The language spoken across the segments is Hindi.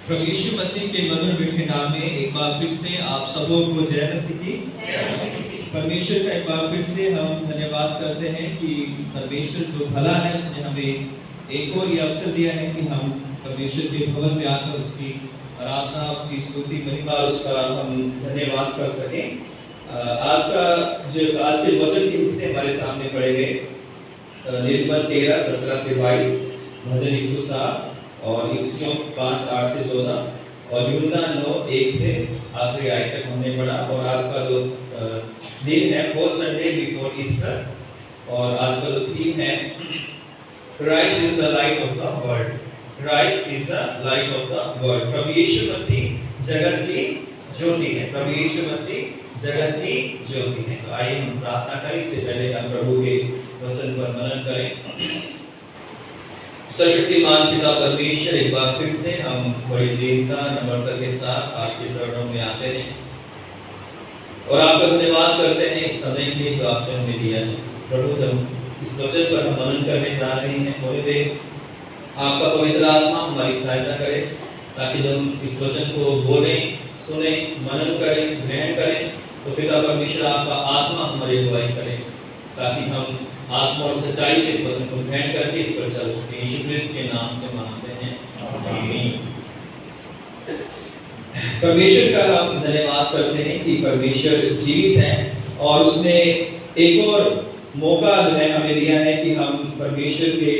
प्रभु यीशु मसीह के मधुर मीठे नाम में एक बार फिर से आप सब लोगों को जय मसीह की। परमेश्वर का एक बार फिर से हम धन्यवाद करते हैं कि परमेश्वर जो भला है उसने हमें एक और ये अवसर दिया है कि हम परमेश्वर के भवन में आकर उसकी आराधना, उसकी स्तुति, महिमा, उसका हम धन्यवाद कर सकें। आज के वचन के हिस्से हमारे सामने पढ़े गए निर्गमन 13, 17 से 22, भजन 107 और इफिसियों 5, 8 से 14 और यूहन्ना 9, 1 से आखिरी आयत तक हमने पढ़ा। और आज का जो दिन है फोर्थ संडे बिफोर ईस्टर, और आज का जो थीम है Christ is the light of the world. Christ is the light of the world. प्रभु यीशु मसीह जगत की ज्योति है। प्रभु यीशु मसीह जगत की ज्योति है। तो आइए हम प्रार्थना करें, इससे पहले हम प्रभु के वचन पर मनन करें। सर्वशक्तिमान पिता परमेश्वर, एक बार फिर से हम बड़ी दीनता, नम्रता के साथ आपके चरणों में आते हैं और आपका धन्यवाद करते हैं इस समय के लिए जो आपने हमें दिया है। प्रभु, जब इस वचन पर हम मनन करने जा रहे हैं, थोड़ी देर आपका पवित्र आत्मा हमारी सहायता करे ताकि जब हम इस वचन को बोलें, सुने, मनन करें, ग्रहण करें, तो पिता परमेश्वर आपका आत्मा हमारी अगुवाई करे ताकि हम आत्मा और सच्चाई से इस वचन को ग्रहण करके इस पर चल सके। यीशु क्रिस्त के नाम से मांगते हैं, आमीन। परमेश्वर का हम धन्यवाद करते हैं कि परमेश्वर जीवित है और उसने एक और मौका जो है हमें दिया है कि हम परमेश्वर के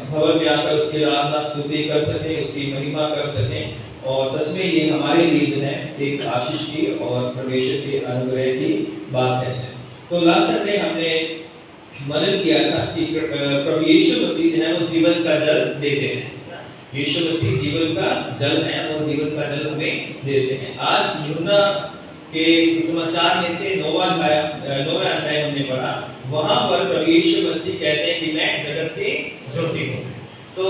भवन में आकर उसकी आराधना, स्तुति कर सकें, उसकी महिमा कर सकें। और सच में ये हमारे लिए जो है एक आशीष की और परमेश्वर के अनुग्रह की बात है। तो लास्ट संडे हमने मनन किया था कि प्रभु यीशु मसीह जो है वो जीवन का जल देते हैं। यीशु मसीह जीवन का जल है, वो जीवन का जल हमें देते हैं। आज यूहन्ना के सुसमाचार में से 9वां अध्याय हमने पढ़ा। वहां पर प्रभु यीशु मसीह कहते हैं कि मैं जगत की ज्योति हूं। तो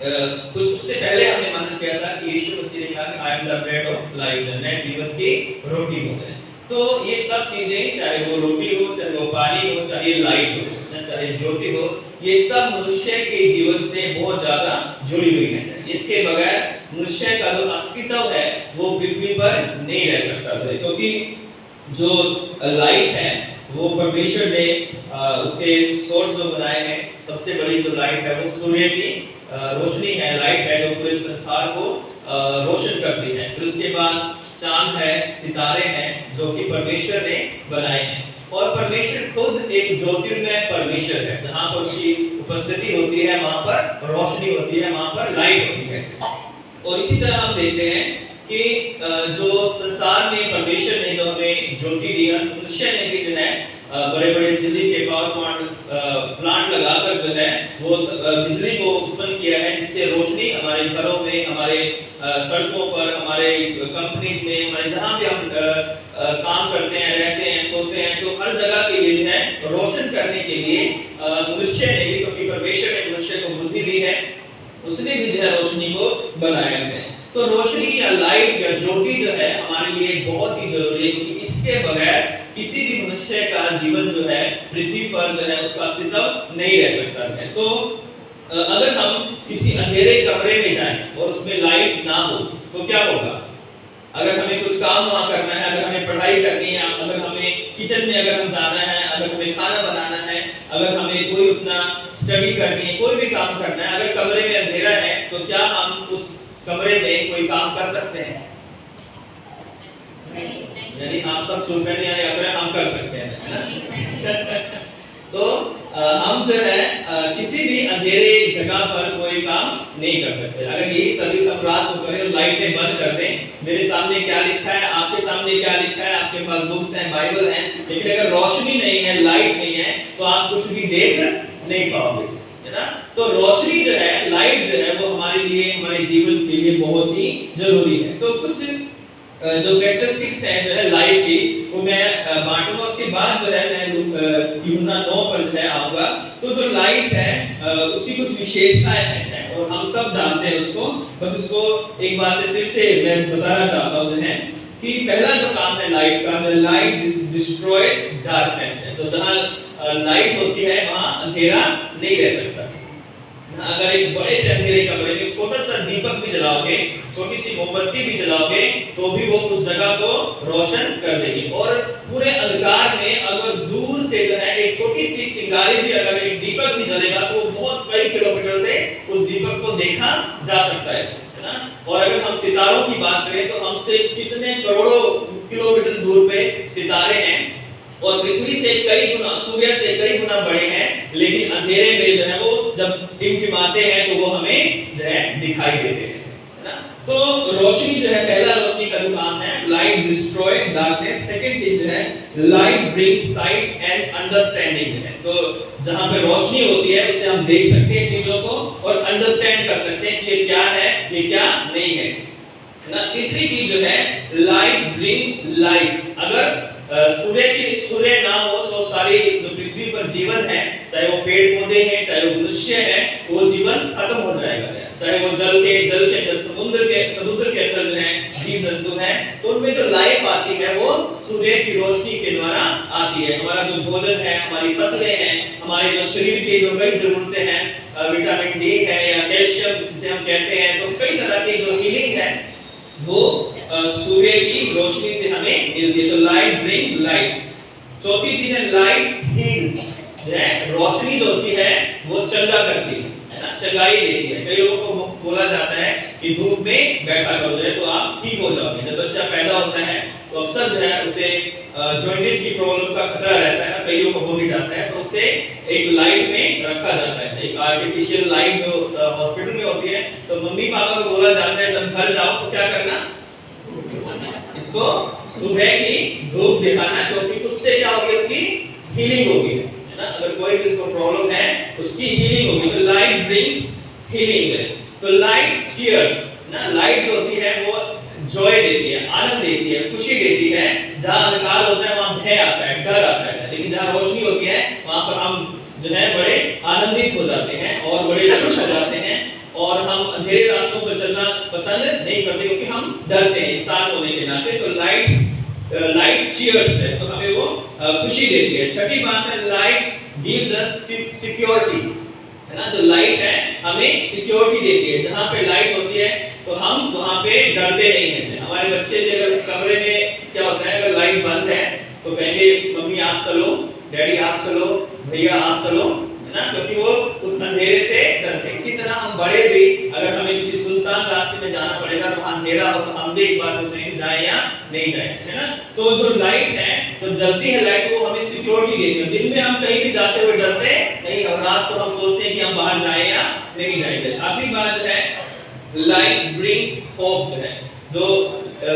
कुछ उससे पहले हमने मनन किया था कि यीशु मसीह ने कहा कि I am the bread of life, मैं जीवन की रोटी हूं। तो ये सब चीजें, चाहे वो रोटी हो, चाहे वो पानी हो, चाहे लाइट हो, चाहे ज्योति हो, ये सब मनुष्य के जीवन से बहुत ज्यादा जुड़ी हुई है। इसके बगैर मनुष्य का जो अस्तित्व है वो पृथ्वी पर नहीं रह सकता था, क्योंकि जो लाइट है वो परमेश्वर ने उसके सोर्स जो बनाए हैं। सबसे बड़ी जो लाइट है वो सूर्य की रोशनी है, लाइट है जो पूरे संसार को रोशन करती है। फिर उसके बाद चांद है, सितारे हैं जो कि परमेश्वर ने बनाए हैं। और परमेश्वर खुद एक ज्योतिर्मय परमेश्वर है। जहां पर उसकी उपस्थिति होती है वहां पर रोशनी होती है, वहां पर लाइट होती है। और इसी तरह हम देखते हैं कि जो संसार में परमेश्वर ने जो हमें ज्योति दी है, मनुष्य ने भी जो है बड़े-बड़े बिजली के पावर प्लांट लगाकर जो है वो बिजली को उत्पन्न किया है, जिससे रोशनी हमारे घरों में, हमारे सड़कों पर, हमारे कंपनीज में, हमारे जहां भी हम काम करते हैं, रहते हैं, सोते हैं, तो हर जगह के लिए जो है रोशन करने के लिए मनुष्य ने भी, क्योंकि परमेश्वर ने मनुष्य को बुद्धि दी है, उसने भी जो है रोशनी को बनाया है। तो रोशनी या लाइट या ज्योति जो है हमारे लिए बहुत ही जरूरी है, क्योंकि इसके बगैर किसी भी मनुष्य का जीवन जो है पृथ्वी पर जो है उसका अस्तित्व नहीं रह सकता है। तो अगर हम किसी अंधेरे कमरे में जाएं और उसमें लाइट ना हो तो क्या होगा? अगर हमें कुछ काम वहां करना है, अगर हमें पढ़ाई करनी है, अगर हमें किचन में अगर हम जाना है, अगर हमें खाना बनाना है, अगर हमें कोई अपना स्टडी करनी है, कोई भी काम करना है, अगर कमरे में अंधेरा है तो क्या हम उस कमरे में कोई काम कर सकते हैं? यानी आप सब चुप हैं, यानी अगर हम कर सकते हैं तो हम जो है किसी भी अंधेरे जगह पर कोई काम नहीं कर सकते। अगर यही सर्विस हम रात को करें और लाइटें बंद कर दें, मेरे सामने क्या लिखा है, आपके सामने क्या लिखा है, आपके पास बुक्स हैं, बाइबल हैं, लेकिन अगर रोशनी नहीं है, लाइट नहीं है, तो आप कुछ भी देख नहीं पाओगे, है ना? तो रोशनी जो है, लाइट जो है, वो हमारे लिए, हमारे जीवन के लिए बहुत ही जरूरी है। तो कुछ जो कैरेक्टरिस्टिक्स हैं जो है लाइट की, वो मैं बांटूंगा। उसके बाद जो है मैं यूहन्ना 9 पर जो है आऊंगा। तो जो लाइट है उसकी कुछ विशेषताएं हैं और हम सब जानते हैं उसको। बस इसको एक बार से फिर से मैं बताना चाहता हूं जो है कि पहला जो काम है लाइट का, लाइट डिस्ट्रॉयज डार्कनेस है। तो जहां लाइट होती है वहां अंधेरा नहीं रह सकता। अगर एक बड़े से अंधेरे कमरे में छोटा सा दीपक भी जलाओगे, छोटी सी मोमबत्ती भी जलाओगे, तो भी वो उस जगह को रोशन कर देगी। और पूरे अंधकार में अगर दूर से जो है एक छोटी सी चिंगारी भी, अगर एक दीपक भी जलेगा, तो बहुत कई किलोमीटर से उस दीपक को देखा जा सकता है ना। और अगर हम सितारों की बात करें तो हमसे कितने करोड़ों किलोमीटर दूर पे सितारे हैं और पृथ्वी से कई गुना, सूर्य से कई गुना बड़े हैं, लेकिन अंधेरे में जो है वो जब टिमटिमाते हैं तो वो हमें जो है दिखाई देते हैं, है ना। तो रोशनी जो है, पहला रोशनी का जो काम है, लाइट डिस्ट्रॉय डार्कनेस। सेकंड चीज जो है light brings site and understanding है। तो जहां पे रोशनी होती है उससे हम देख सकते हैं चीजों को और अंडरस्टैंड कर सकते हैं कि ये क्या है, ये क्या नहीं है ना। तीसरी चीज जो है लाइट ब्रिंग्स लाइफ। अगर सूर्य ना हो तो सारी जो पृथ्वी पर जीवन है, चाहे वो पेड़ पौधे हैं, चाहे वो मनुष्य है, वो जीवन खत्म हो जाएगा। चाहे वो जल के अंदर, समुद्र के अंदर जो है जीव जंतु हैं, तो उनमें जो लाइफ आती है वो सूर्य की रोशनी के द्वारा आती है। हमारा जो भोजन है, हमारी फसलें हैं, हमारे जो शरीर की जो कई जरूरतें हैं, विटामिन डी है या कैल्शियम जिसे हम कहते हैं, तो कई तरह की जो हीलिंग है वो सूर्य की रोशनी से हमें मिलती है। तो लाइट ब्रिंग लाइफ। चौथी चीज है लाइट हील्स। रोशनी जो होती है वो चंगा करती है ना, चंगाई देती है। कई लोगों को बोला जाता है कि धूप में बैठा करो तो आप ठीक हो जाओगे। जब बच्चा पैदा होता है तो अक्सर जो है उसे जॉन्डिस की प्रॉब्लम का खतरा रहता है, कईयों को हो भी जाता है, तो उसे एक लाइट में रखा जाता है, एक आर्टिफिशियल लाइट जो हॉस्पिटल में होती है। तो मम्मी पापा को बोला जाता है जब घर जाओ तो क्या करना, इसको सुबह की धूप दिखाना, क्योंकि उससे क्या होगी, उसकी हीलिंग होगी, है ना। अगर कोई जिसको प्रॉब्लम है उसकी हीलिंग होगी। तो लाइट ब्रिंग्स हीलिंग है। तो लाइट चीयर्स ना, लाइट जो होती है वो जॉय देती है, आनंद देती है, खुशी देती है। जहां अंधकार होता है वहां भय आता है, डर आता है, लेकिन जहां रोशनी होती है वहां पर हम जो है बड़े आनंदित हो जाते हैं और बड़े खुश हो जाते हैं। और हम अंधेरे रास्तों पर चलना पसंद नहीं करते क्योंकि हम डरते हैं इंसान होने के नाते। तो लाइट चीयर्स है, तो हमें वो खुशी देती है। छठी बात है लाइट गिव्स अस सिक्योरिटी, है ना। जो लाइट है हमें सिक्योरिटी देती है। जहां पे लाइट होती है तो हम वहां पे डरते नहीं हैं। हमारे बच्चे भी अगर कमरे में क्या होता है, अगर लाइट बंद है तो कहेंगे मम्मी आप चलो, डैडी आप चलो, भैया आप चलो, है ना, क्योंकि वो उस अंधेरे से डरते हैं। इसी तरह हम बड़े भी अगर हमें किसी सुनसान रास्ते में जाना पड़ेगा तो अंधेरा हो तो हम भी एक बार सोचेंगे जाए या नहीं जाए, है ना। तो जो लाइट है, जब जलती है लाइट, वो हमें सिक्योरिटी देती है। दिन में हम कहीं भी जाते हुए डरते नहीं और रात को हम सोचते हैं कि हम बाहर जाए या नहीं जाएंगे। आखिरी बात है लाइट ब्रिंग्स होप, जो है जो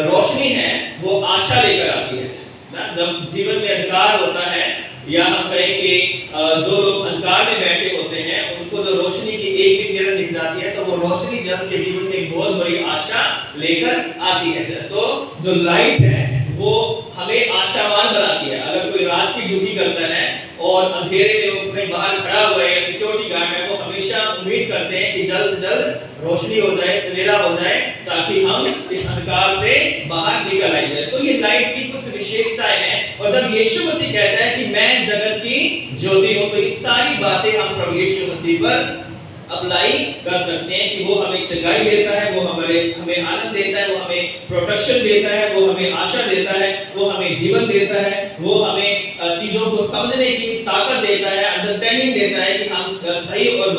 रोशनी है वो आशा लेकर आती है ना। जब जीवन में अंधकार होता है या हम कहें कि जो लोग अंधकार में बैठे होते हैं उनको जो रोशनी की एक भी किरण दिख जाती है तो वो रोशनी जब के जीवन में एक बहुत बड़ी आशा लेकर आती है। तो जो लाइट है वो हमें आशावान बनाती है। अगर कोई रात की ड्यूटी करता है और अंधेरे में वो कहीं बाहर खड़ा हुआ है या सिक्योरिटी गार्ड है, वो हमेशा उम्मीद करते हैं कि जल्द से जल्द रोशनी हो जाए, सवेरा हो जाए, ताकि हम इस अंधकार से बाहर निकल आए जाए। तो ये लाइट की कुछ विशेषताएं हैं। और जब यीशु मसीह कहता है कि मैं जगत की ज्योति हूं, तो ये सारी बातें हम प्रभु यीशु मसीह पर अप्लाई कर सकते हैं कि वो हमें चंगाई देता है, वो हमें आनंद देता है, वो हमें प्रोटेक्शन देता है, वो हमें आशा देता है, वो हमें जीवन देता है, वो हमें चीजों को समझने की ताकत देता है, अंडरस्टैंडिंग देता है कि हम सही और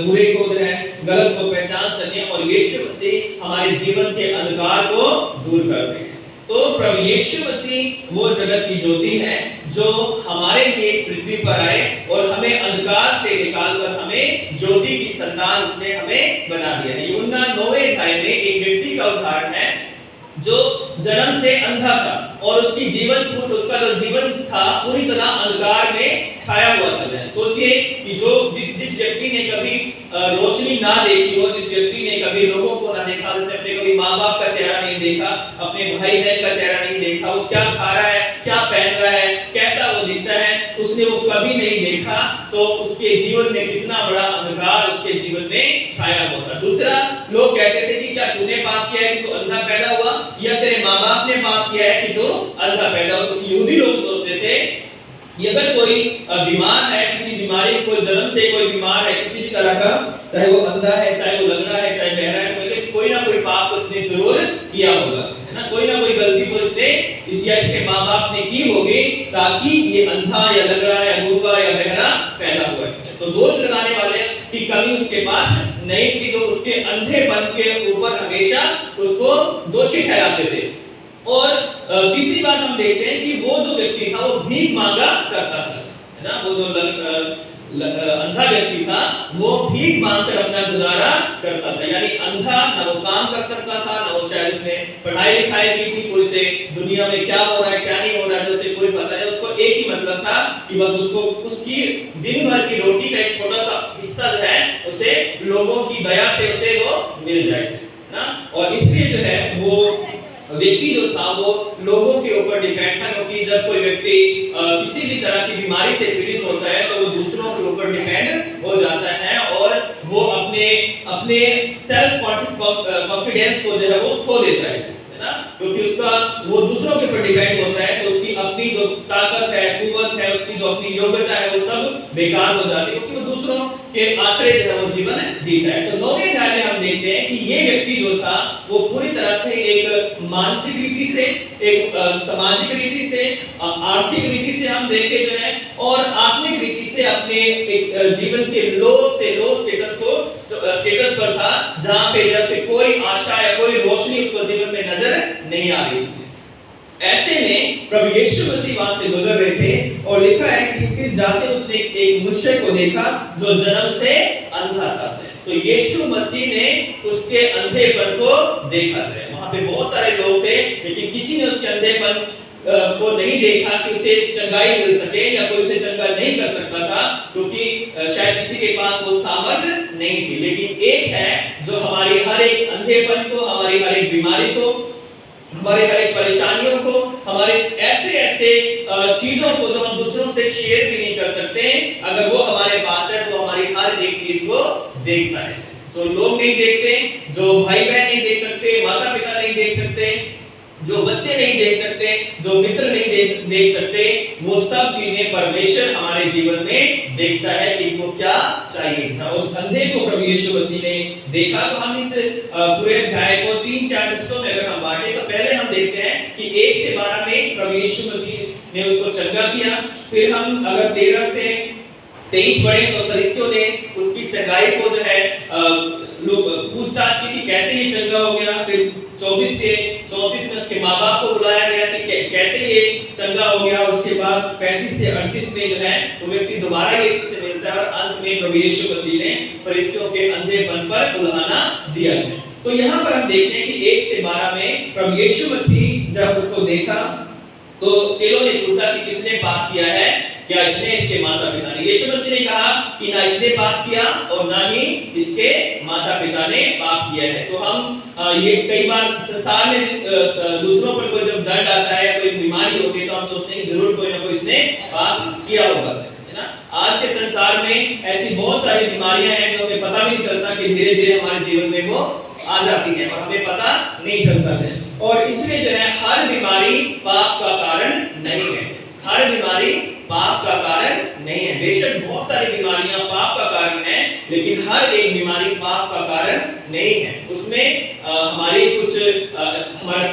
बुरे को जो है, गलत को पहचान सकें और यीशु मसीह हमारे जीवन के अंधकार को दूर करते हैं। तो प्रभु यीशु मसीह वो जगत की ज्योति है जो हमारे लिए इस पृथ्वी पर आए और हमें अंधकार से निकालकर हमें ज्योति की संतान उसने हमें बना दिया है। यूहन्ना 9वें अध्याय में एक व्यक्ति का उदाहरण है जो जन्म से अंधा था और उसकी उसका जो जीवन था पूरी तरह अंधकार में छाया हुआ था। सोचिए कि जिस व्यक्ति ने कभी रोशनी ना देखी हो, जिस व्यक्ति ने कभी लोगों को ना देखा, जिसने अपने कभी माँ बाप का चेहरा नहीं देखा, अपने भाई बहन का चेहरा नहीं देखा, वो क्या खा रहा है, क्या पहन रहा है, कैसा वो दिखता है, उसने वो कभी नहीं देखा, तो उसके जीवन में कितना बड़ा अंधकार उसके जीवन में छाया हुआ था। दूसरा, लोग कहते थे कि क्या तूने पाप किया है कि तू अंधा पैदा हुआ, या तेरे माँ बाप ने पाप किया है कि तू अंधा पैदा हुआ। यहूदी लोग सोचते थे कि अगर कोई बीमार है, किसी बीमारी कोई जन्म से कोई बीमार है किसी भी तरह का, चाहे वो अंधा है, चाहे वो लंगड़ा है, चाहे बहरा है, तो कोई ना कोई पाप उसने जरूर किया होगा, है ना। कोई ना कोई गलती तो इसने इसके माँ-बाप ने की होगी ताकि ये अंधा या लंगड़ा या गूंगा या बहरा पैदा हुआ है। तो दोष लगाने वाले की कमी उसके पास नहीं थी, तो उसके अंधेपन के ऊपर हमेशा उसको दोषी ठहराते थे। और तीसरी बात हम देखते हैं कि वो जो व्यक्ति था वो भीख मांगा करता था, है ना। वो जो अंधा व्यक्ति था वो भीख मांगकर अपना गुजारा करता था, यानी अंधा ना वो काम कर सकता था, ना वो शायद उसने पढ़ाई लिखाई की थी, कोई से दुनिया में क्या हो रहा है क्या नहीं हो रहा है उसे कोई पता नहीं। उसको एक ही मतलब था कि बस उसको उसकी दिन भर की रोटी का एक छोटा सा हिस्सा जो है उसे लोगों की दया से उसे वो मिल जाए ना। और इसलिए जो है वो व्यक्ति जो था वो लोगों के ऊपर डिपेंड था, क्योंकि जब कोई व्यक्ति किसी भी तरह की बीमारी से पीड़ित होता है तो वो दूसरों के ऊपर डिपेंड हो जाता है और वो अपने अपने सेल्फ कॉन्फिडेंस को जो है वो खो देता है ना। क्योंकि उसका वो दूसरों के ऊपर डिपेंड होता है तो उसकी अपनी जो ताकत है, कुव्वत है, उसकी जो अपनी योग्यता है वो सब बेकार हो जाती है, क्योंकि वो दूसरों के आश्रय जो है वो जीवन जीता है। तो 9वें अध्याय में हम देखते हैं कि ये व्यक्ति जो था वो पूरी तरह से एक मानसिक रीति से, एक सामाजिक रीति से, आर्थिक रीति से हम देखें जो है और आत्मिक रीति से अपने एक जीवन के लो स्टेटस पर था, जहां पे जैसे कोई आशा या कोई रोशनी उसको जीवन में नजर नहीं आ रही थी। ऐसे में प्रभु यीशु मसीह वहां से गुजर रहे थे और लिखा है कि फिर जाते उसने एक मनुष्य को देखा जो जन्म से अंधा था। तो यीशु मसीह ने उसके अंधेपन को देखा है। वहां पे बहुत सारे लोग थे लेकिन किसी ने उसके अंधेपन को नहीं देखा कि उसे चंगाई मिल सके या कोई उसे चंगा नहीं कर सकता था, क्योंकि शायद किसी के पास वो सामर्थ्य नहीं थी। लेकिन एक है जो हमारी हर एक अंधेपन को, हमारी हर एक बीमारी को, हमारे हर एक परेशानियों को, हमारे ऐसे चीजों को जो हम दूसरों से शेयर भी नहीं कर सकते, अगर वो हमारे पास है तो हमारी हर एक चीज को देखता है। जो लोग नहीं देखते, जो भाई बहन नहीं देख सकते, माता पिता नहीं देख सकते, जो बच्चे नहीं देख सकते, जो मित्र नहीं देख सकते, वो सब चीजें परमेश्वर हमारे जीवन में देखता है कि इनको क्या चाहिए। उस अंधे को प्रभु यीशु मसीह ने देखा। तो हम इस पूरे अध्याय को 3-4 हिस्सों में अगर हम बांटे तो पहले हम देखते हैं कि 1 से 12 में प्रभु यीशु मसीह ने उसको चंगा किया। फिर हम अगर 13 से 23 पढ़े तो फरीसियों ने उसकी चंगाई को जो है लोग पूछताछ की कि कैसे ये चंगा हो गया। फिर 24 से 34 में उसके माँ-बाप को बुलाया गया कि कैसे ये चंगा हो गया। उसके बाद 35 से 38 में जो है वो व्यक्ति दोबारा यीशु से मिलता है और अंत में प्रभु यीशु मसीह ने फरीसियों के अंधेपन पर उल्हाना दिया है। तो यहाँ पर हम देखते हैं कि 1 से 12 में प्रभु यीशु मसीह जब उसको देखा तो चेलों ने पूछा कि किसने पाप किया है, क्या इसने इसके माता पिता ने। यीशु मसीह ने कहा कि ना इसने पाप किया और ना ही इसके माता पिता ने पाप किया है। तो हम ये कई बार संसार में दूसरों पर कोई जब दर्द आता है, कोई बीमारी होती है तो हम सोचते हैं कि जरूर कोई ना कोई इसने पाप किया होगा, है ना। आज के संसार में ऐसी बहुत सारी बीमारियां हैं जो हमें पता भी नहीं चलता कि धीरे धीरे हमारे जीवन में वो आ जाती है और हमें पता नहीं चलता है। और इसलिए जो है हर बीमारी पाप का कारण नहीं है, हर बीमारी पाप का कारण नहीं है। बेशक बहुत सारी बीमारियां पाप का कारण है, लेकिन हर एक बीमारी पाप का कारण नहीं है। उसमें हमारी कुछ हमारा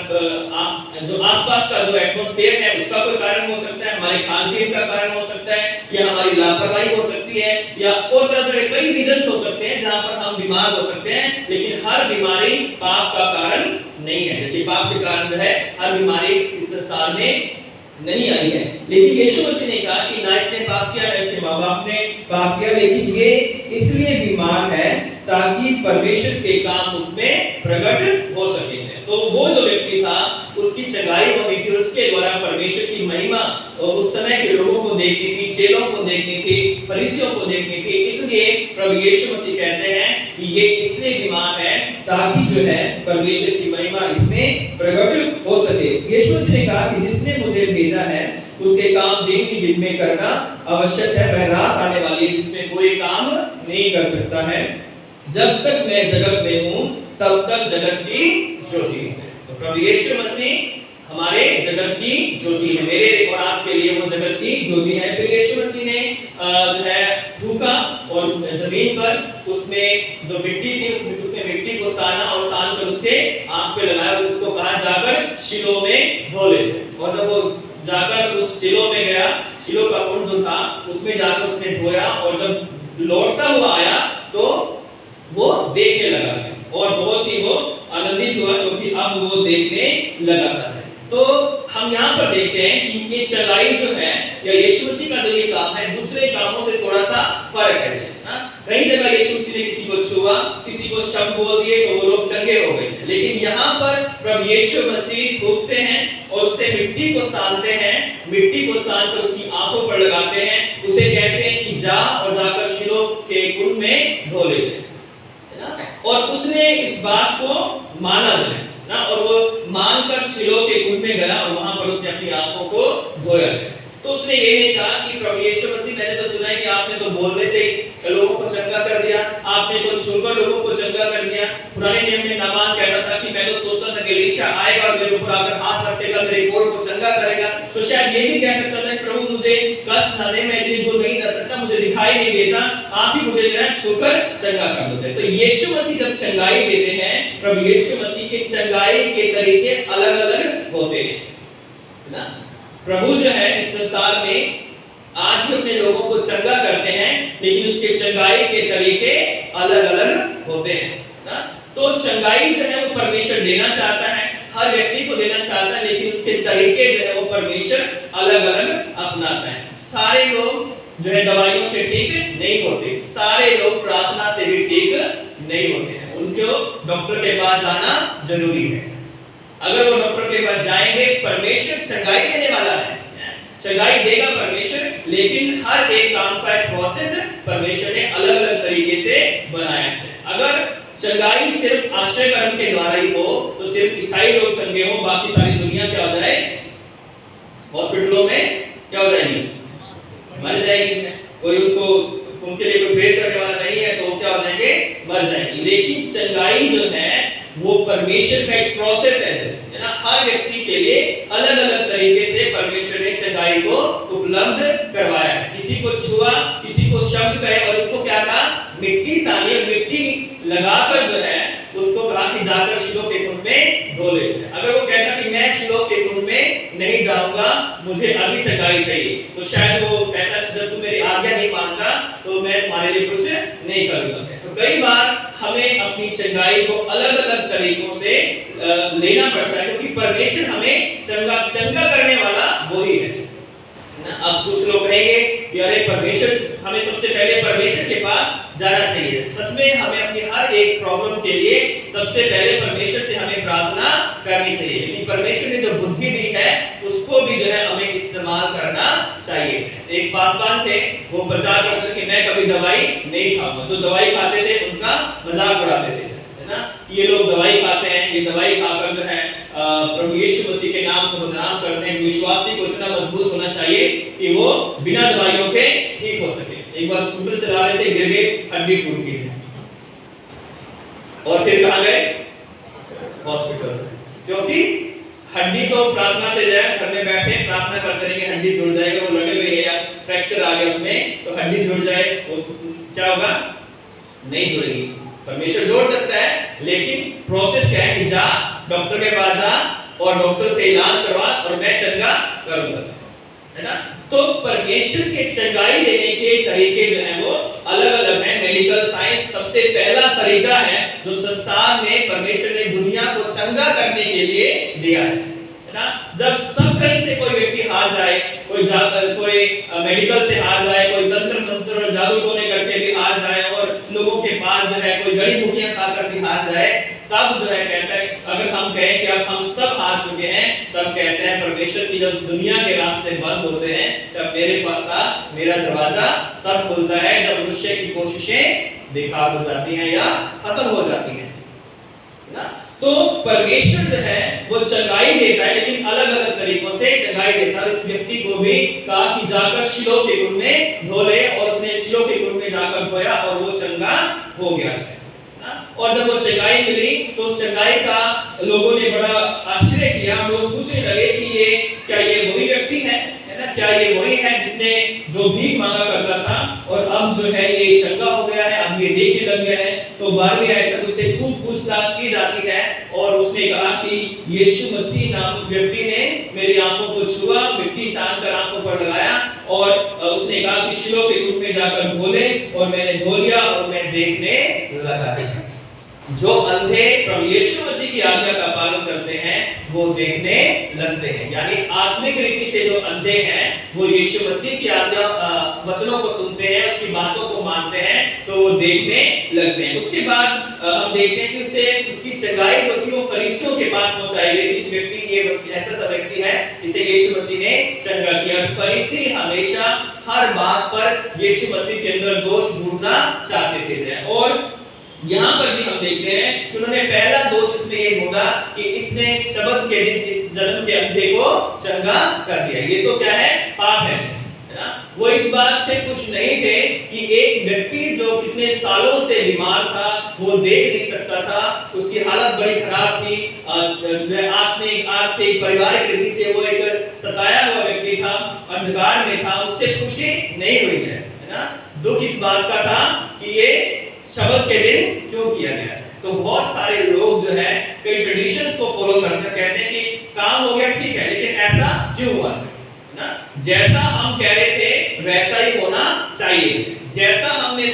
जो आसपास का जो एटमॉस्फेयर है उसका कोई कारण हो सकता है, हमारे खान-पीन का कारण हो सकता है, या हमारी लापरवाही हो सकती है, या और तरह के कई रीजंस हो सकते हैं जहां पर हम बीमार हो सकते हैं। लेकिन हर बीमारी पाप का कारण नहीं है, क्योंकि पाप के कारण जो है हर बीमारी इस संसार में नहीं आई है। लेकिन यीशु मसीह ने कहा कि ना इसने पाप किया ना इसके माँ-बाप ने पाप किया, लेकिन ये इसलिए बीमार है ताकि परमेश्वर के काम उसमें प्रकट हो सके। तो वो जो व्यक्ति था उसकी चंगाई होनी थी, उसके द्वारा परमेश्वर की महिमा और उस समय के लोगों को देखनी थी, चेलों को देखनी थी, फरीसियों को देखनी थी। इसलिए प्रभु यीशु मसीह कहते हैं कि ये इसलिए बीमार है ताकि जो है परमेश्वर की महिमा इसमें प्रकट हो सके। यीशु मसीह ने कहा कि जिसने मुझे भेजा है उसके काम दिन की दिन में करना आवश्यक है। वह रात आने वाली है जिसमें कोई काम नहीं कर सकता है। जब तक मैं जगत में हूं तब तक जगत की ज्योति है। तो प्रभु यीशु मसीह हमारे जगत की ज्योति है, मेरे और आपके लिए वो जगत की ज्योति है। फिर यीशु मसीह ने जो है थूका और जमीन पर उसमें जो मिट्टी थी उसमें मिट्टी को साना और सान कर उसके आंख पे लगाया और उसको कहा जाकर शिलो में धो ले। और जब वो जाकर उस शिलो में गया, शिलो का कुंड जो था उसमें जाकर उसने धोया और जब लौटता हुआ आया तो वो देखने लगा और बहुत ही वो आनंदित हुआ क्योंकि अब वो देखने लगा था। तो हम यहाँ पर देखते हैं कि ये चंगाई जो है या यीशु मसीह का जो ये काम है दूसरे कामों से थोड़ा सा फर्क है ना। कई जगह यीशु मसीह ने किसी को छुआ, किसी को शब्द बोल दिए तो वो लोग चंगे हो गए, लेकिन यहाँ पर प्रभु यीशु मसीह थूकते हैं और उससे मिट्टी को सानते हैं, मिट्टी को सान कर उसकी आंखों पर लगाते हैं, उसे कहते हैं कि जा और जाकर शिलो के कुंड में धो ले ना। और उसने इस बात को माना जो है ना और वो मानकर शिलो के कुंड में गया और वहां पर उसने अपनी आंखों को धोया। तो उसने ये नहीं कहा कि प्रभु यीशु मसीह, मैंने तो सुना है कि आपने तो बोलने से लोगों को चंगा कर दिया, आपने तो छूकर लोगों को चंगा कर दिया। पुराने नियम में नामान कहता था कि मैं तो सोचता था कि एलीशा आएगा और मेरे ऊपर आकर हाथ रखेगा, मेरे कोढ़ को चंगा करेगा, तो शायद ये भी कह सकता था कि प्रभु मुझे कष्ट न दे, मैं इतनी दूर नहीं जा सकता, मुझे दिखाई नहीं देता, आप ही मुझे जो है छूकर चंगा कर दो। तो यीशु मसीह जब चंगाई देते हैं, प्रभु यीशु मसीह के चंगाई के तरीके अलग-अलग होते हैं ना। प्रभु जो है इस संसार में आज भी अपने लोगों को चंगा करते हैं, लेकिन उसके चंगाई के तरीके अलग-अलग होते हैं ना। तो चंगाई जो है वो परमेश्वर देना चाहता है, हर व्यक्ति को देना चाहता है, लेकिन उसके तरीके जो है वो परमेश्वर अलग-अलग अपनाता है। सारे लोग जो है दवाइयों से ठीक नहीं होते, सारे लोग प्रार्थना से भी ठीक नहीं होते हैं, उनको डॉक्टर के पास जाना जरूरी है। अगर वो डॉक्टर के पास जाएंगे, परमेश्वर चंगाई देने वाला है, चंगाई देगा परमेश्वर, लेकिन हर एक काम का एक प्रोसेस परमेश्वर ने अलग-अलग तरीके से बनाया है। अगर चंगाई सिर्फ आश्रय कर्म के द्वारा ही हो तो सिर्फ ईसाई लोग चंगे हो, बाकी सारी दुनिया क्या हो जाए, हॉस्पिटलों में क्या हो जाएगी, मर जाएगी। कोई उनके लिए कोई प्रेयर करने वाला नहीं है तो वो क्या हो जाएंगे, मर जाएंगे। लेकिन चंगाई जो है वो परमेश्वर का एक प्रोसेस है ना। हर व्यक्ति के लिए अलग-अलग तरीके से परमेश्वर ने चंगाई को उपलब्ध करवाया है। किसी को छुआ, किसी को शब्द कहे और इसको क्या कहा, मिट्टी सानी और मिट्टी लगाकर जो है उसको कहा कि जाकर शिलो के कुंड में धो ले। अगर वो कहता कि मैं शिलो के कुंड में नहीं जाऊंगा, मुझे अभी चंगाई चाहिए, तो शायद वो कहता जब तू मेरी आज्ञा नहीं मानता तो मैं तुम्हारे लिए कुछ नहीं करूंगा। तो कई बार हमें अपनी चंगाई को अलग-अलग तरीकों से लेना पड़ता है, क्योंकि परमेश्वर हमें चंगा करने वाला वो ही है ना। अब कुछ लोग कहेंगे कि अरे परमेश्वर, हमें सबसे पहले परमेश्वर के पास जाना चाहिए। सच में हमें अपनी हर एक प्रॉब्लम के लिए सबसे पहले परमेश्वर से हमें प्रार्थना करनी चाहिए, लेकिन परमेश्वर ने जो बुद्धि दी है उसको भी जो है हमें इस्तेमाल करना चाहिए। एक पासवान थे, वो प्रचार करते कि मैं कभी दवाई नहीं खाऊंगा, जो दवाई खाते थे उनका मजाक उड़ाते थे, है ना। ये लोग दवाई खाते हैं, ये दवाई खाकर जो है प्रभु यीशु मसीह के नाम को बदनाम करते हैं। विश्वासी को इतना मजबूत होना चाहिए कि वो बिना दवाइयों के ठीक हो सके। एक बार स्कूटर चला रहे थे, गिर गए, हड्डी टूट गई और फिर कहां गए, हॉस्पिटल, क्योंकि हड्डी तो प्रार्थना से जाए, घर में बैठे प्रार्थना करते रहे कि हड्डी जुड़ जाएगा, वो लग रही है या फ्रैक्चर आ गया उसमें तो हड्डी जुड़ जाए, तो क्या होगा, नहीं जुड़ेगी। परमेश्वर जोड़ सकता है, लेकिन प्रोसेस क्या है कि जा डॉक्टर के पास जा और डॉक्टर से इलाज करवा और मैं चंगा करूंगा, है ना। तो परमेश्वर के चंगाई देने के तरीके जो हैं वो अलग-अलग हैं। मेडिकल साइंस सबसे पहला तरीका है जो संसार में परमेश्वर ने दुनिया को चंगा करने के लिए दिया है ना। जब सब कहीं से कोई व्यक्ति हार जाए, कोई मेडिकल से हार जाए, कोई तंत्र मंत्र और जादू टोने करके भी हार जाए और लोगों के पास जो है कोई जड़ी बूटियां खाकर भी हार जाए, तब जो है कहता है, अगर हम कहें कि अब हम सब हार चुके हैं, तब कहते हैं परमेश्वर की जब दुनिया के रास्ते बंद होते हैं तब मेरे पास आ, मेरा दरवाजा तब खुलता है जब मनुष्य की कोशिशें बेकार हो जाती हैं या खत्म हो जाती हैं ना। तो परमेश्वर जो है वो चंगाई देता है, लेकिन अलग-अलग तरीकों से चंगाई देता है। इस व्यक्ति को भी कहा कि जाकर शिलो के कुंड में धो ले और उसने शिलो के कुंड में जाकर धोया और वो चंगा हो गया ना। और जब वो चंगाई मिली तो उस चंगाई का लोगों ने बड़ा आश्चर्य किया। लोग पूछने लगे कि ये क्या ये वही व्यक्ति है ना, क्या ये वही है जिसने जो भीख मांगा करता था और अब जो है ये चंगा हो गया है, अब ये देखने लग गया है। तो 12वीं आयत तक उससे खूब पूछताछ की जाती है और उसने कहा कि यीशु मसीह नाम व्यक्ति ने मेरी आंखों को छुआ, मिट्टी सान कर आंखों पर लगाया और उसने कहा कि शिलो के कुंड में जाकर धो ले, और मैंने धो लिया और मैं देखने लगा। जो अंधे प्रभु यीशु मसीह की आज्ञा का पालन करते हैं वो देखने लगते हैं, यानी आत्मिक रीति से जो अंधे हैं वो यीशु मसीह की आज्ञा वचनों को सुनते हैं, उसकी बातों को मानते हैं तो वो देखने लगते हैं। उसके बाद हम देखते हैं कि उसे उसकी चंगाई जो थी वो फरीसियों के पास पहुंचाई गई। इस व्यक्ति ये ऐसा सा व्यक्ति है जिसे यीशु मसीह ने चंगा किया। फरीसी हमेशा हर बात पर यीशु मसीह के अंदर दोष ढूंढना चाहते थे और यहाँ पर भी हम देखते हैं कि उन्होंने पहला दोष इसमें ये ढूंढा कि इसने शब्द के दिन इस जन्म के अंधे को चंगा कर दिया। ये तो क्या है, पाप है ना। वो इस बात से खुश नहीं थे कि एक व्यक्ति जो कितने सालों से बीमार था, वो देख नहीं सकता था, उसकी हालत बड़ी खराब थी, आर्थिक पारिवारिक रीति से वो एक सताया हुआ व्यक्ति था, अंधकार में था, उससे खुशी नहीं हुई है ना। दुख इस बात का था कि ये शब्द के दिन क्यों किया गया। तो बहुत सारे लोग जो है कई ट्रेडिशंस को फॉलो करते हैं, कहते हैं कि काम हो गया ठीक है, लेकिन ऐसा क्यों हुआ ना। जैसा हम कह रहे थे वैसा ही होना चाहिए, जैसा हमने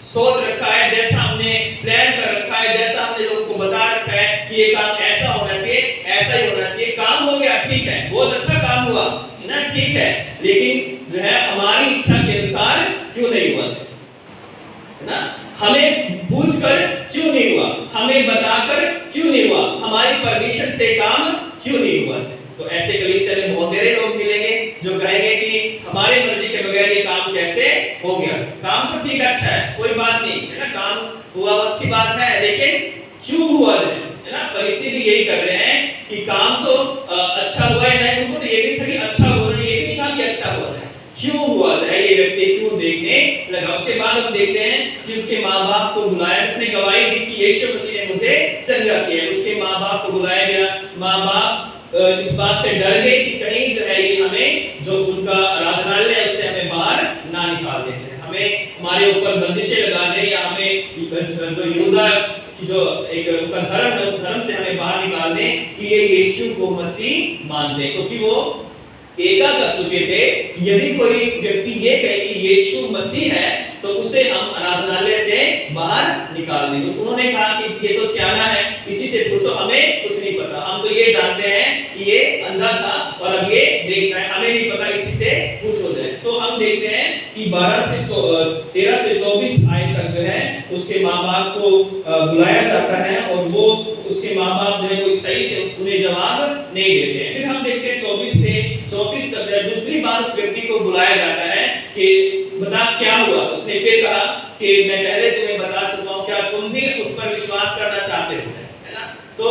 सोच रखा है, जैसा हमने प्लान कर रखा है, जैसा हमने लोगों को बता रखा है कि ये काम ऐसा होना चाहिए, ऐसा ही होना चाहिए। काम हो गया ठीक है, बहुत अच्छा काम हुआ ना, ठीक है, लेकिन जो है हमारी इच्छा के अनुसार क्यों नहीं हुआ ना। हमें पूछकर क्यों नहीं हुआ, हमें बताकर क्यों नहीं हुआ, हमारी परमिशन से काम क्यों नहीं हुआ। तो ऐसे कलीसिया में बहुत सारे लोग मिलेंगे जो कहेंगे कि हमारे मर्जी के बगैर ये काम कैसे हो गया। काम तो ठीक अच्छा है, कोई बात नहीं है ना, काम हुआ अच्छी बात है, लेकिन क्यों हुआ है ना। फरीसी भी यही कर रहे हैं कि काम तो अच्छा हुआ है, नहीं उनको तो ये भी था कि अच्छा हुआ, ये भी नहीं कहा कि अच्छा हुआ है, क्यों हुआ है ये व्यक्ति क्यों देखने लगा। उसके बाद हम देखते हैं कि उसके माँ-बाप को बुलाया, उसने गवाही दी कि यीशु मसीह ने मुझे चंगा किया। उसके माँ-बाप को बुलाया गया, माँ-बाप इस बात से डर गए कि कहीं जो है ये हमें जो उनका आराधनालय है उससे हमें बाहर ना निकाल दे, हमें हमारे ऊपर बंदिशें लगा दे, या हमें जो यहूदा की जो एक उनका धर्म है उस धर्म से हमें बाहर निकाल दे कि ये यीशु को मसीह मानते, क्योंकि वो एका कर चुके थे। यदि कोई व्यक्ति ये कहे कि यीशु मसीह है तो उसे हम आराधनालय से बाहर निकाल दें। तो उन्होंने कहा कि ये तो सियाना है, इसी से पूछो, हमें कुछ नहीं पता, हम तो ये जानते हैं कि ये अंधा था और अब ये देखता है, हमें नहीं पता, इसी से पूछो जाए। तो हम देखते हैं कि 13 से 24 आयत तक जो है उसके माँ-बाप को बुलाया जाता है और वो उसके माँ-बाप जो है वो सही से उन्हें जवाब नहीं देते हैं। फिर हम देखते हैं 24 से 34 तक दूसरी बार उस व्यक्ति को बुलाया जाता है कि बता क्या हुआ। उसने फिर कहा कि मैं पहले तुम्हें बता चुका हूं, क्या तुम भी उस पर विश्वास करना चाहते हो, है ना। तो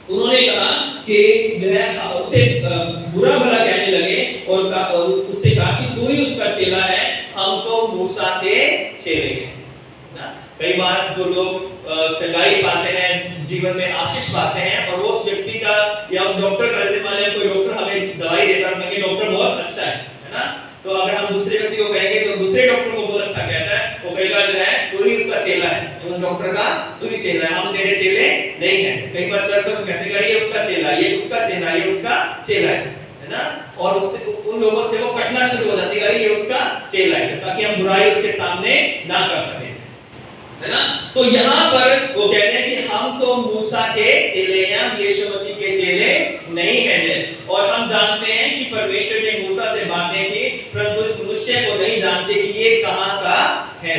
उन्होंने कहा कि जो है उसे बुरा भला कहने लगे और उससे कहा कि तू ही उसका चेला है, हम तो मूसा के चेले हैं ना। कई बार जो लोग चंगाई पाते हैं, जीवन में आशीष पाते हैं, और वो उस व्यक्ति का या उस डॉक्टर का, मान लिया कोई डॉक्टर हमें दवाई देता है कि डॉक्टर बहुत अच्छा है ना, तो अगर हम दूसरे व्यक्ति को कहेंगे तो दूसरे डॉक्टर को बहुत अच्छा कहता है, वो कहेगा जो है तू ही उसका चेला है, उस डॉक्टर का तू ही चेला है, हम तेरे चेले नहीं है। कई बार चर्च में कहते हैं ये उसका चेला, ये उसका चेला, ये उसका चेला है ना, और उससे उन लोगों से वो कटना शुरू हो जाती है, ये उसका चेला है, ताकि हम बुराई उसके सामने ना कर सके, है ना। तो यहाँ पर वो कहते हैं कि हम तो मूसा के चेले हैं, यीशु मसीह के चेले नहीं हैं। और हम जानते हैं कि परमेश्वर ने मूसा से बातें की, परंतु इस मनुष्य को नहीं जानते कि ये कहाँ का है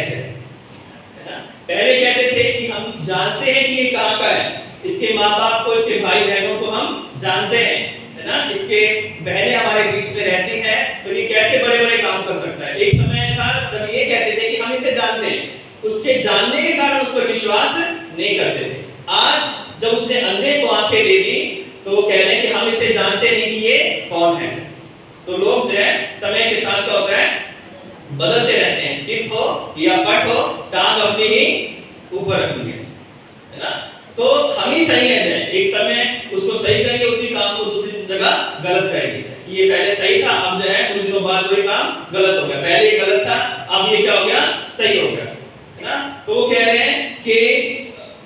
ना। पहले कहते थे कि हम जानते हैं कि ये कहाँ का है, इसके माँ-बाप को, इसके भाई बहनों को हम जानते हैं, है ना, इसके बहनें हमारे बीच में रहती हैं, तो ये कैसे बड़े-बड़े काम कर सकता है। एक समय था जब ये कहते थे कि हम इसे जानते हैं, उसके जानने के कारण उस पर विश्वास नहीं करते थे। आज जब उसने अंधे को आंखें दे दी तो वो कह रहे हैं कि हम इसे जानते नहीं कि ये कौन है। तो लोग जो है समय के साथ क्या होता है, बदलते रहते हैं, चित हो या पट हो, टांग अपनी ही ऊपर रखनी है तो हम ही सही है, एक समय उसको सही करेंगे, उसी काम को दूसरी जगह गलत करेंगे कि ये पहले सही था, अब जो है कुछ दिनों बाद वही काम गलत हो गया, पहले ये गलत था अब ये क्या हो गया, सही हो गया, है ना। तो वो कह रहे हैं कि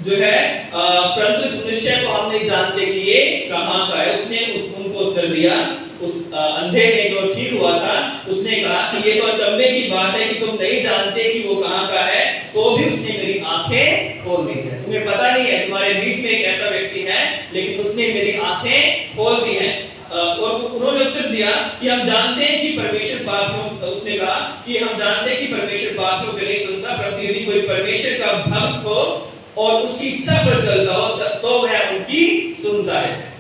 जो है परंतु उस मनुष्य को हम नहीं जानते कि ये कहाँ का है। उसने उनको उत्तर दिया, उस अंधे ने जो ठीक हुआ था उसने कहा कि ये तो अचंभे की बात है कि तुम नहीं जानते कि वो कहाँ का है, तो भी उसने मेरी आंखें खोल दी है। तुम्हें पता नहीं है, तुम्हारे बीच में एक ऐसा व्यक्ति है लेकिन उसने मेरी आंखें खोल दी हैं। और उन्होंने उत्तर दिया कि हम जानते हैं कि परमेश्वर पापियों, उसने कहा कि हम जानते हैं कि परमेश्वर पापियों को नहीं सुनता, परंतु यदि कोई परमेश्वर का भक्त हो और उसकी इच्छा पर चलता हो तो वह उनकी सुनता है।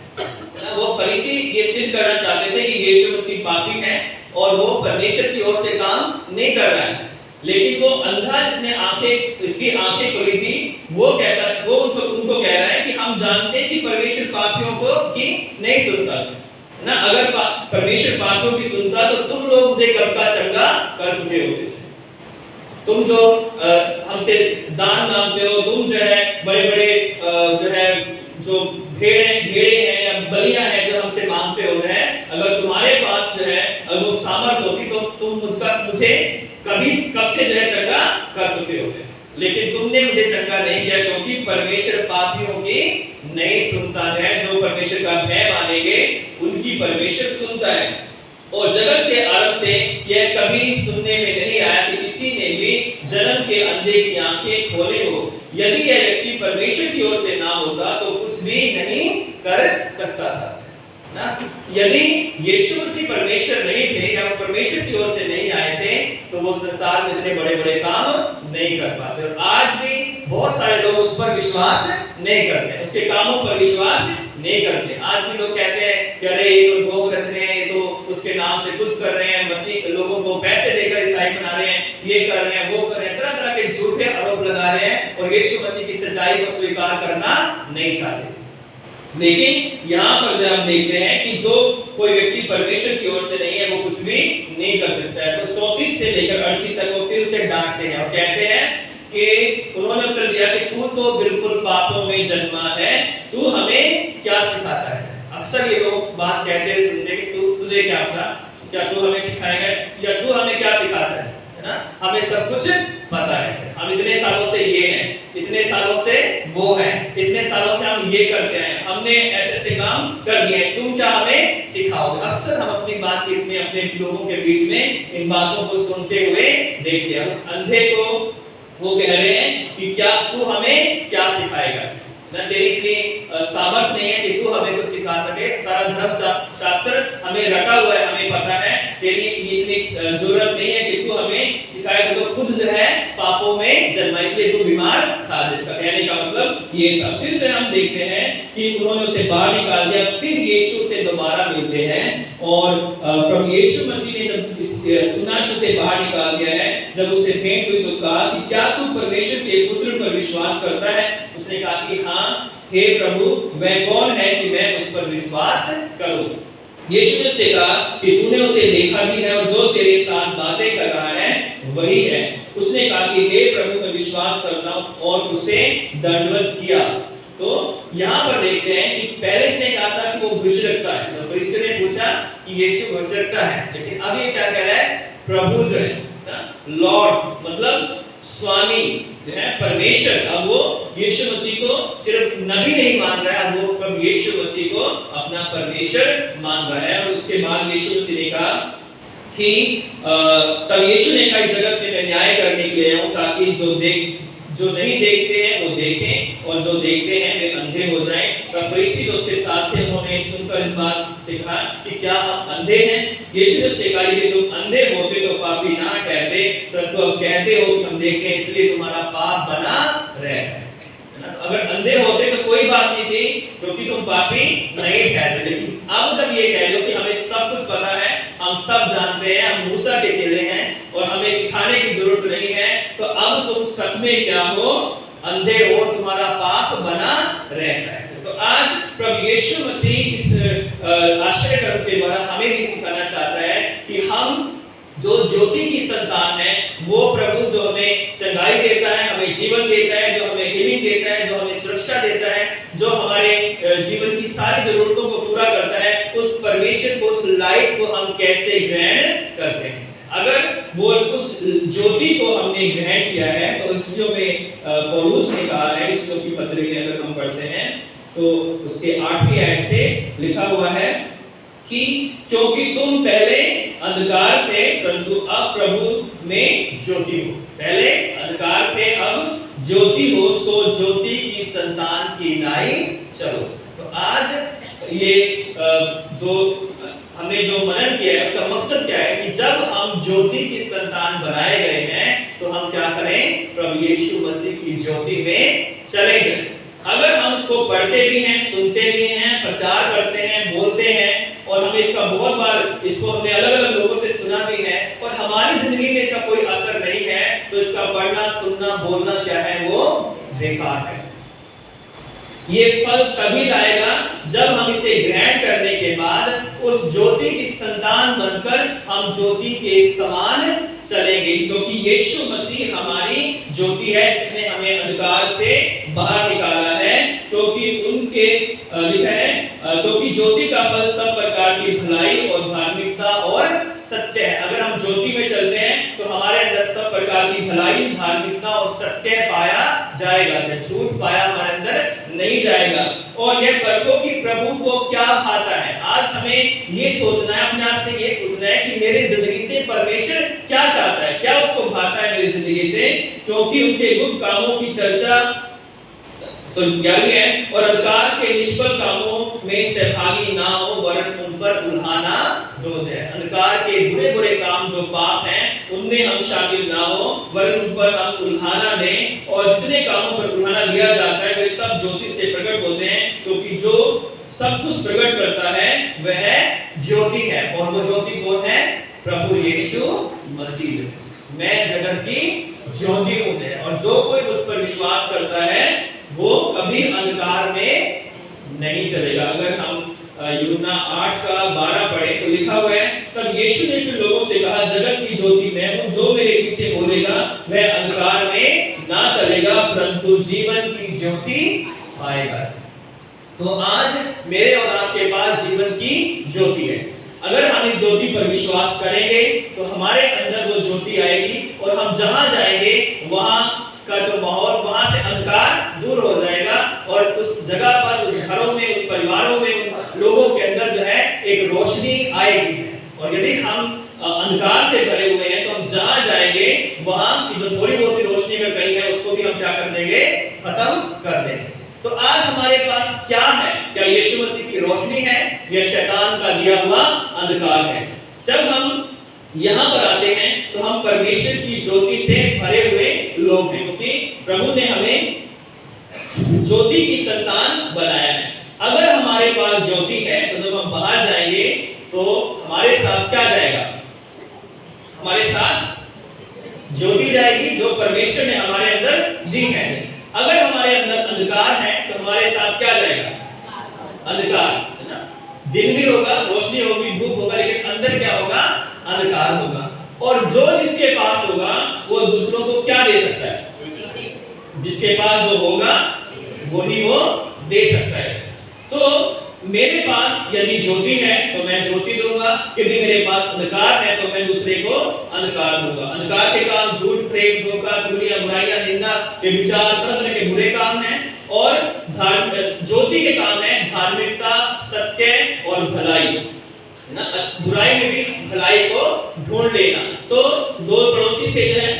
वो फरीसी ये सिद्ध करना चाहते थे कि यीशु मसीह पापी है और वो परमेश्वर की ओर से काम नहीं कर रहा है, लेकिन वो अंधा जिसने इसकी आंखें खुली थी वो उनको कह रहा है कि हम जानते हैं कि परमेश्वर पापियों को की नहीं सुनता ना। अगर परमेश्वर पापियों की सुनता तो तुम लोग मुझे कब का चंगा कर चुके होते। तुम जो हमसे दान मांगते हो, तुम जो है बड़े बड़े जो है जो भेड़े हैं या बलियां हैं जो हमसे मांगते हो हैं, अगर तुम्हारे पास जो है अगर वो सामर्थ होती तो तुम मुझे कब से जो है चंगा कर चुके होते, लेकिन तुमने मुझे चंगा नहीं किया क्योंकि परमेश्वर पापियों की नहीं सुनता है। जो परमेश्वर का भय मानेंगे उनकी परमेश्वर सुनता है। और जगत के आरंभ से यह कभी सुनने में नहीं आया कि किसी ने भी जन्म के अंधे की आंखें खोले हो। यदि यह व्यक्ति परमेश्वर की ओर से ना होता तो कुछ भी नहीं कर सकता था ना। यदि यीशु मसीह परमेश्वर नहीं थे या वो परमेश्वर की ओर से नहीं आए थे तो वो संसार में इतने बड़े बड़े काम नहीं कर पाते। और आज भी बहुत सारे लोग उस पर विश्वास नहीं करते, उसके कामों पर विश्वास नहीं करते। आज भी लोग कहते हैं कि अरे ये तो भोग रच रहे हैं, तो उसके नाम से कुछ कर रहे हैं, मसीह लोगों को पैसे देकर ईसाई बना रहे हैं, ये कर रहे हैं, वो कर रहे हैं, तरह तरह के झूठे आरोप लगा रहे हैं और यीशु मसीह की सच्चाई को स्वीकार करना नहीं चाहते। लेकिन यहाँ पर जब हम देखते हैं कि जो कोई व्यक्ति परमेश्वर की ओर से नहीं है वो कुछ भी नहीं कर सकता है। तो 34 से लेकर 38 तक वो फिर उसे डांटते हैं और कहते हैं कि उन्होंने उत्तर दिया कि तू तो बिल्कुल पापों में जन्मा है, तू हमें क्या सिखाता है। अक्सर ये लोग बात कहते हैं सुनते कि तुझे क्या पता, क्या तू हमें सिखाएगा या तू हमें क्या सिखाता है ना। हमें सब कुछ पता है, हम इतने सालों से ये हैं, इतने सालों से वो हैं, इतने सालों से हम ये करते हैं, हमने ऐसे ऐसे काम कर दिए, तुम क्या हमें सिखाओगे। अक्सर हम अपनी बातचीत में अपने लोगों के बीच में इन बातों को सुनते हुए देखते हैं। उस अंधे को वो कह रहे हैं कि क्या तू हमें क्या सिखाएगा ना, तेरी इतनी सामर्थ नहीं है कि तू हमें कुछ सिखा सके, सारा धर्म शास्त्र हमें रटा हुआ है, हमें पता है, तेरी इतनी जरूरत नहीं है कि तू हमें सिखाए, तो खुद जो है पापों में जन्मा इसलिए तू बीमार था। जिसका कहने का मतलब ये था। फिर जो हम देखते हैं कि उन्होंने उसे बाहर निकाल दिया, फिर यीशु से दोबारा मिलते हैं और प्रभु यीशु मसीह ने जब सुना कि उसे बाहर निकाल दिया है, जब उससे भेंट हुई तो कहा कि क्या तू परमेश्वर के पुत्र पर विश्वास करता है। उसने कहा कि हाँ हे प्रभु, वह कौन है कि मैं उस पर विश्वास करूं। यीशु ने उससे कहा कि तूने उसे देखा भी है और जो तेरे साथ बातें कर रहा है वही है। उसने कहा कि हे प्रभु, मैं विश्वास करता हूं और उसे दंडवत किया। तो यहाँ पर देखते हैं कि पहले इसने कहा था कि वो भविष्य रखता है, तो फरीसी ने पूछा कि यीशु भविष्य रखता है, लेकिन अब ये क्या कह रहा है, प्रभु जो है लॉर्ड मतलब स्वामी जो है परमेश्वर। अब वो यीशु मसीह को सिर्फ नबी नहीं मान रहा है, अब वो प्रभु यीशु मसीह को अपना परमेश्वर मान रहा है। और उसके बाद यीशु मसीह ने कहा कि तब यीशु ने कहा इस जगत में मैं न्याय करने के लिए आया हूं ताकि जो नहीं देखते हैं वो देखें और जो देखते हैं वे अंधे हो जाएं। तब फरीसी जो उसके साथ थे उन्होंने सुनकर इस बात से कहा कि क्या हम अंधे हैं। यीशु ने उससे कहा यदि तुम अंधे होते तो पापी ना ठहरते, परंतु अब कहते हो कि हम देखें इसलिए तुम्हारा पाप बना रहता है। अगर अंधे होते तो कोई बात नहीं थी क्योंकि तुम पापी नहीं ठहरते, लेकिन अब जब ये कह लो कि हमें सब कुछ पता है, हम सब जानते हैं, हम मूसा के चेले हैं और हमें सिखाने की जरूरत नहीं है, तो अब तुम सच में क्या हो, अंधे हो, तुम्हारा पाप बना रहता है। तो आज प्रभु यीशु मसीह इस आश्चर्य कर्म के द्वारा हमें भी सिखाना चाहता है कि हम जो ज्योति की संतान है, वो प्रभु जो हमें चंगाई देता है, हमें जीवन देता है, जो हमें हीलिंग देता है, जो हमें सुरक्षा देता है, जीवन की सारी जरूरतों को पूरा करता है, उस परमेश्वर को, उस लाइट को हम कैसे ग्रहण करते हैं। अगर वो उस ज्योति को हमने ग्रहण किया है, तो इफ्सियों में पौलुस ने कहा है, इफ्सियों की पत्री में अगर हम पढ़ते हैं तो उसके 8वीं आयत से लिखा हुआ है कि क्योंकि तुम पहले अंधकार थे परंतु अब प्रभु में ज्योति हो। पहले अंधकार थे, अब ज्योति हो, सो ज्योति की संतान की नाई चलो। तो आज ये जो हमने जो मनन किया है उसका मकसद क्या है कि जब हम ज्योति की संतान बनाए गए हैं तो हम क्या करें, प्रभु यीशु मसीह की ज्योति में चले जाएं। अगर हम उसको पढ़ते भी हैं, सुनते भी हैं, प्रचार करते हैं, बोलते हैं, और हमें इसका बहुत बार इसको हमने अलग-अलग लोगों से सुना भी है और हमारी जिंदगी में इसका कोई असर नहीं है, तो इसका पढ़ना, सुनना, बोलना क्या है, वो बेकार है। ये फल तभी लाएगा जब हम इसे ग्रहण करने के बाद उस ज्योति की संतान बनकर हम ज्योति के समान चलेंगे, क्योंकि यीशु मसीह हमारी ज्योति है जिसने हमें अंधकार से बाहर निकाला है। क्योंकि उनके लिखा है क्योंकि ज्योति का फल सब प्रकार की भलाई और धार्मिकता और सत्य है। अगर हम ज्योति में चलते हैं तो हमारे अंदर सब प्रकार की भलाई, धार्मिकता और सत्य पाया जाएगा, झूठ पाया हमारे अंदर नहीं जाएगा। और यह प्रभु की प्रभु को क्या भाता है, आज हमें ये सोचना है, अपने आप से ये पूछना है कि मेरी जिंदगी से परमेश्वर क्या चाहता है, क्या उसको भाता है मेरी जिंदगी से। क्योंकि उनके गुप्त कामों की चर्चा है और अंधकार के निष्फल कामों में सहभागी ना हो, वरन उन पर उल्हाना दोष है। अंधकार के बुरे बुरे काम जो पाप हैं उनमें हम शामिल ना हो, वरन उन पर हम उल्हाना दें। और जितने कामों पर उल्हाना दिया जाता है वे सब ज्योति से प्रकट होते हैं, क्योंकि जो सब कुछ प्रकट करता है वह ज्योति है। और वो ज्योति कौन है, प्रभु यीशु मसीह। मैं जगत की ज्योति हूं। और जो कोई उस पर विश्वास करता है वो कभी अंधकार में नहीं चलेगा। अगर हम यूहन्ना 8:12 पढ़े तो लिखा हुआ है, तब यीशु ने फिर लोगों से कहा, जगत की ज्योति मैं हूं, जो मेरे पीछे बोलेगा वह अंधकार में ना चलेगा परंतु जीवन की ज्योति पाएगा। तो आज मेरे और आपके पास जीवन की ज्योति है। अगर हम इस ज्योति पर विश्वास करेंगे तो हमारे अंदर वो ज्योति आएगी और हम जहां जाएंगे वहां का जो माहौल, वहां से अंधकार दूर हो जाएगा और उस जगह पर, उस घरों में, उस परिवारों में, उन लोगों के अंदर जो है एक रोशनी आएगी। और यदि हम अंधकार से भरे हुए हैं तो हम जहां जाएंगे वहां की जो थोड़ी बहुत रोशनी में कहीं है उसको भी हम क्या कर देंगे, खत्म कर देंगे। तो आज हमारे पास क्या है, क्या यीशु मसीह की रोशनी है या शैतान का दिया हुआ अंधकार है। जब हम यहाँ पर आते हैं तो हम परमेश्वर की ज्योति से भरे हुए लोग हैं, क्योंकि प्रभु ने हमें ज्योति की संतान बनाया है। अगर हमारे पास ज्योति है तो जब हम बाहर जाएंगे तो हमारे साथ क्या जाएगा, हमारे साथ ज्योति जाएगी जो परमेश्वर ने हमारे अंदर दी है। अगर हमारे अंदर अंधकार है तो हमारे साथ क्या जाएगा, अंधकार, है ना। दिन भी होगा, रोशनी होगी, धूप होगा, लेकिन अंदर क्या होगा, अंधकार होगा। और जो जिसके पास होगा वो दूसरों को क्या दे सकता है, जिसके पास जो होगा वो ही वो दे सकता है। तो मेरे पास यदि ज्योति है तो मैं ज्योति दूंगा, यदि मेरे पास अंधकार है तो मैं दूसरे को अंधकार दूंगा। अंधकार के काम झूठ, प्रेम, धोखा, चुगलियां, बुराइयां, निंदा, विचार, तरह तरह के बुरे काम हैं। और ज्योति के काम है धार्मिकता, सत्य और भलाई, है ना। बुराई में भी भलाई को ढूंढ लेना। तो दो पड़ोसी थे जो है,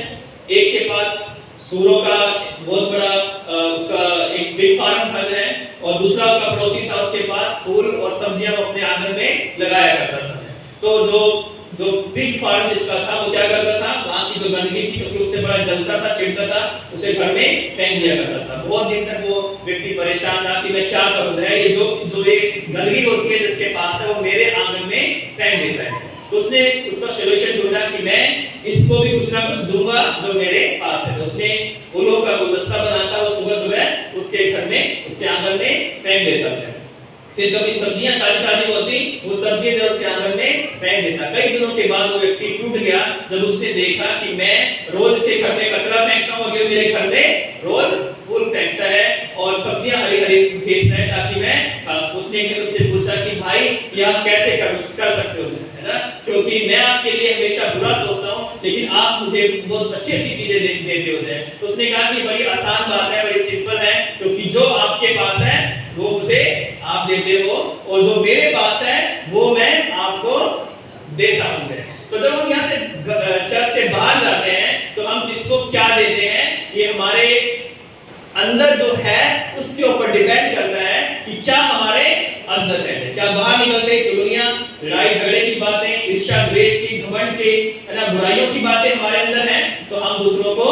एक के पास सूरों का बहुत बड़ा उसका एक बिग फार्म था जो है, और दूसरा उसका पड़ोसी था, उसके पास फूल और सब्जियां अपने आंगन में लगाया करता था। तो जो बिग फार्म जिसका था वो क्या करता था, वहां की जो गंदगी थी, क्योंकि उससे बड़ा जलता था, चिढ़ता था, उसे घर में फेंक दिया करता था। बहुत दिन तक वो व्यक्ति परेशान था कि मैं क्या करूं, ये जो एक गंदगी होती है जिसके पास है वो मेरे आंगन में फेंक देता है। तो उसने उसका सॉल्यूशन ढूंढा कि मैं इसको भी कुछ ना कुछ दूंगा जो मेरे पास है। तो उसने फूलों का गुलदस्ता बनाता, वो सुबह सुबह उसके घर में, उसके आंगन में फेंक देता था। फिर कभी सब्जियां ताजी ताजी होती, वो सब्जियां जो उसके आंगन में फेंक देता। कई दिनों के बाद वो व्यक्ति टूट गया जब उसने देखा कि मैं रोज इसके घर में कचरा फेंकता हूं और ये मेरे घर में रोज फूल फेंकता है और सब्जियां हरी हरी भेजता है ताकि मैं उसने उससे पूछा कि भाई ये आप कैसे कर सकते हो, है ना, क्योंकि मैं आपके लिए हमेशा बुरा सोचता हूँ लेकिन आप मुझे बहुत अच्छी अच्छी चीजें देते हो जाए। तो उसने कहा कि बड़ी आसान बात है, बड़ी सिंपल है, क्योंकि जो आपके पास है वो मुझे आप देते हो और जो मेरे पास है वो मैं आपको देता हूँ। तो जब हम यहाँ से चर्च से बाहर जाते हैं तो हम किसको क्या देते हैं, ये हमारे अंदर जो है उसके ऊपर डिपेंड करता है कि क्या हमारे अंदर है। क्या बाहर निकलते चुगलियां, लड़ाई झगड़े की बातें, ईर्ष्या द्वेष की, घमंड की, है ना, बुराइयों की बातें हमारे अंदर है तो हम दूसरों को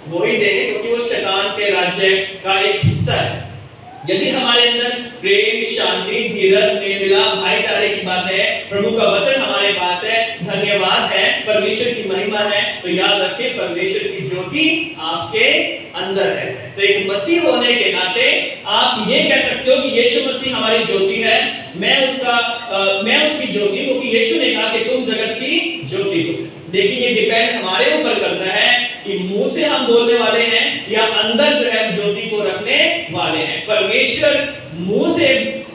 वही देंगे, क्योंकि वो शैतान के राज्य का एक हिस्सा है। यदि हमारे अंदर प्रेम, शांति, धीरज, मेल मिलाप, भाईचारे की बातें है, प्रभु का वचन हमारे पास है, धन्यवाद है, परमेश्वर की महिमा है, तो याद रखें परमेश्वर की ज्योति आपके अंदर है। तो एक मसीह होने के नाते आप ये कह सकते हो कि यीशु मसीह हमारी ज्योति है, मैं उसकी ज्योति, क्योंकि यीशु ने कहा कि तुम जगत की ज्योति हो। लेकिन ये डिपेंड हमारे ऊपर करता है कि मुंह से हम बोलने वाले हैं या अंदर जो है ज्योति को रखने वाले हैं। परमेश्वर मुंह से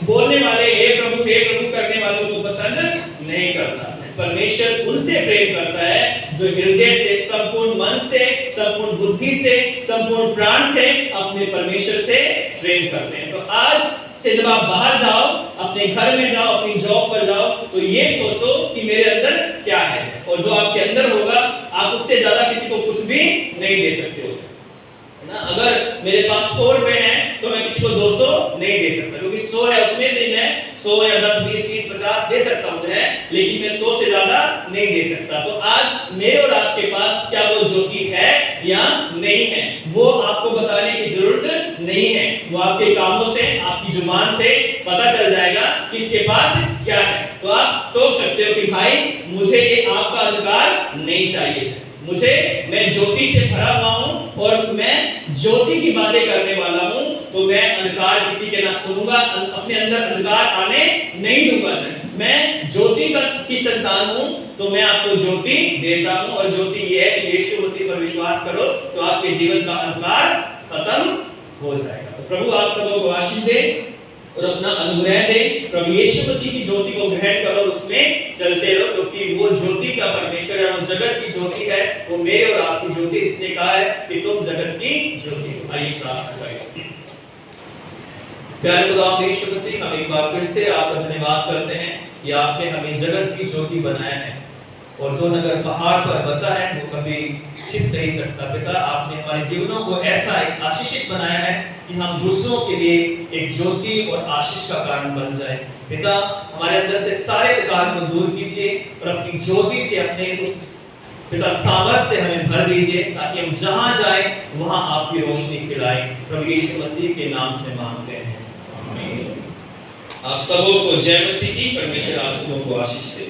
बोलने वाले हे प्रभु करने वालों को पसंद नहीं करता। परमेश्वर उनसे प्रेम करता है जो हृदय से, संपूर्ण मन से, संपूर्ण बुद्धि से, संपूर्ण प्राण से अपने परमेश्वर से प्रेम करते हैं। तो आज से जब आप बाहर जाओ, अपने घर में जाओ, अपनी जॉब पर जाओ, तो ये सोचो कि मेरे अंदर क्या है, और जो आपके अंदर होगा आप उससे ज्यादा किसी को कुछ भी नहीं दे सकते हो ना। अगर मेरे पास 100 रुपए हैं तो मैं किसी को 200 नहीं दे सकता, क्योंकि 100 है उसमें से मैं 100 या 10, 20, 30, 50 दे सकता हूं, लेकिन मैं 100 से ज्यादा नहीं दे सकता। तो आज मेरे और आपके पास क्या वो ज्योति है या नहीं है, वो आपको बताने की जरूरत नहीं है। वो आपके कामों से, आपकी जुबान से पता चल जाएगा कि इसके पास क्या है। तो आप टोक सकते हो कि भाई मुझे ये आपका अधिकार नहीं चाहिए, मैं ज्योति से भरा हुआ हूं और मैं ज्योति की बातें करने वाला हूं, तो मैं अंधकार किसी के ना सुनूंगा, अपने अंदर अंधकार आने नहीं दूंगा। मैं ज्योति की संतान हूं तो मैं आपको ज्योति देता हूं, और ज्योति ये है कि यीशु मसीह पर विश्वास करो तो आपके जीवन का अंधकार खत्म हो जाएगा। तो प्रभु आप सबों को आशीष दे और अपना अनुग्रह दे। प्रभु यीशु मसीह की ज्योति को ग्रहण करो, उसमें चलते रहो, क्योंकि वो ज्योति का परमेश्वर है, वो जगत की ज्योति है, वो मेरे और आपकी ज्योति। इसने कहा है कि तुम जगत की ज्योति हो। आइए प्रार्थना करें। प्यारे खुदावंद यीशु मसीह, हम एक बार फिर से आपका धन्यवाद करते हैं कि आपने हमें जगत की ज्योति बनाया है, और जो नगर पहाड़ पर बसा है वो कभी छिप नहीं सकता। पिता, आपने हमारे जीवनों को ऐसा एक आशीषित बनाया है कि हम दूसरों के लिए एक ज्योति और आशीष का कारण बन जाए। पिता, हमारे अंदर से सारे अंधकार को दूर कीजिए और अपनी ज्योति से, अपने उस पिता सामर्थ से हमें भर दीजिए, ताकि हम जहां जाए वहां आपकी रोशनी फैलाएं। प्रभु यीशु मसीह के नाम से मांगते हैं, आमीन। आप सबों को जय मसीह की। परमेश्वर आप सबों को आशीष दे।